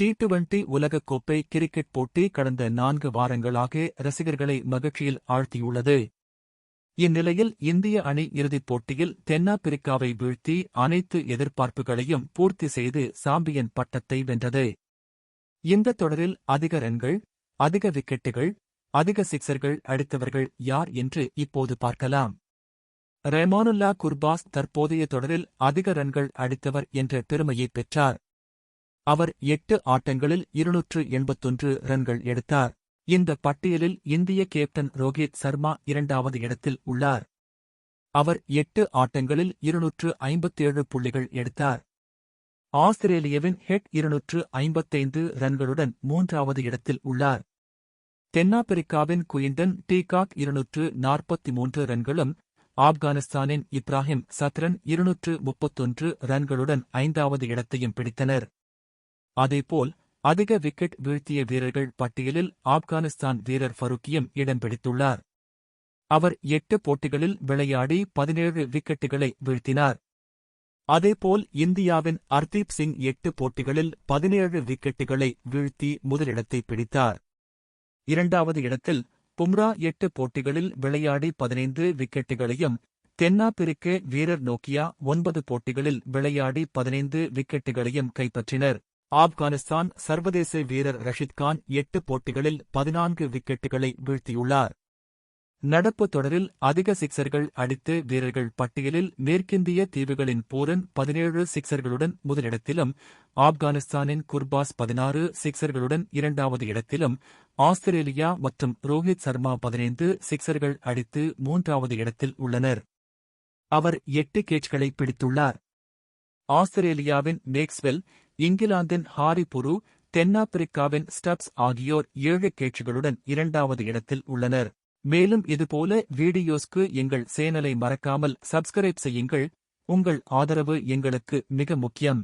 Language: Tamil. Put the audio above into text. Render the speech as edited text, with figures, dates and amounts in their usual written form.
T20 உலகக்கோப்பை கிரிக்கெட் போட்டி கடந்த 4 வாரங்களாக ரசிகர்களை மகிழ்ச்சியில் ஆழ்த்தியுள்ளது. இந்நிலையில் இந்திய அணி இறுதிப் போட்டியில் தென்னாப்பிரிக்காவை வீழ்த்தி அனைத்து எதிர்பார்ப்புகளையும் பூர்த்தி செய்து சாம்பியன் பட்டத்தை வென்றது. இந்த தொடரில் அதிக ரன்கள், அதிக விக்கெட்டுகள், அதிக சிக்சர்கள் அடித்தவர்கள் யார் என்று இப்போது பார்க்கலாம். ரெமானுல்லா குர்பாஸ் தற்போதைய தொடரில் அதிக ரன்கள் அடித்தவர் என்ற பெருமையை பெற்றார். அவர் 8 ஆட்டங்களில் 281 ரன்கள் எடுத்தார். இந்த பட்டியலில் இந்திய கேப்டன் ரோஹித் சர்மா 2வது இடத்தில் உள்ளார். அவர் 8 ஆட்டங்களில் 257 புள்ளிகள் எடுத்தார். ஆஸ்திரேலியாவின் ஹெட் 255 ரன்களுடன் 3வது இடத்தில் உள்ளார். தென்னாப்பிரிக்காவின் குயின்டன் டீகாக் 243 ரன்களும், ஆப்கானிஸ்தானின் இப்ராஹிம் சத்ரன் 231 ரன்களுடன் 5வது இடத்தையும் பிடித்தனர். அதேபோல் அதிக விக்கெட் வீழ்த்திய வீரர்கள் பட்டியலில் ஆப்கானிஸ்தான் வீரர் ஃபருக்கியும் இடம் பிடித்துள்ளார். அவர் 8 போட்டிகளில் விளையாடி 17 விக்கெட்டுகளை வீழ்த்தினார். அதேபோல் இந்தியாவின் அர்தீப் சிங் 8 போட்டிகளில் 17 விக்கெட்டுகளை வீழ்த்தி முதலிடத்தை பிடித்தார். 2வது இடத்தில் பும்ரா 8 போட்டிகளில் விளையாடி 15 விக்கெட்டுகளையும், தென்னாப்பிரிக்க வீரர் நோக்கியா 9 போட்டிகளில் விளையாடி 15 விக்கெட்டுகளையும் கைப்பற்றினர். ஆப்கானிஸ்தான் சர்வதேச வீரர் ரஷித் கான் 8 போட்டிகளில் 14 விக்கெட்டுகளை வீழ்த்தியுள்ளார். நடப்பு தொடரில் அதிக சிக்சர்கள் அடித்த வீரர்கள் பட்டியலில் மேற்கிந்திய தீவுகளின் பூரன் 17 சிக்சர்களுடன் முதலிடத்திலும், ஆப்கானிஸ்தானின் குர்பாஸ் 16 சிக்சர்களுடன் 2வது இடத்திலும், ஆஸ்திரேலியா மற்றும் ரோஹித் சர்மா 15 சிக்சர்கள் அடித்து 3வது இடத்தில் உள்ளனர். அவர் 8 கேட்ச்களை பிடித்துள்ளார். ஆஸ்திரேலியாவின் மேக்ஸ்வெல், இங்கிலாந்தின் ஹாரி புரு, தென்னாப்பிரிக்காவின் ஸ்டப்ஸ் ஆகியோர் 7 கேட்ச்களுடன் 2வது இடத்தில் உள்ளனர். மேலும் இதுபோல வீடியோஸ்க்கு எங்கள் சேனலை மறக்காமல் சப்ஸ்கிரைப் செய்யுங்கள். உங்கள் ஆதரவு எங்களுக்கு மிக முக்கியம்.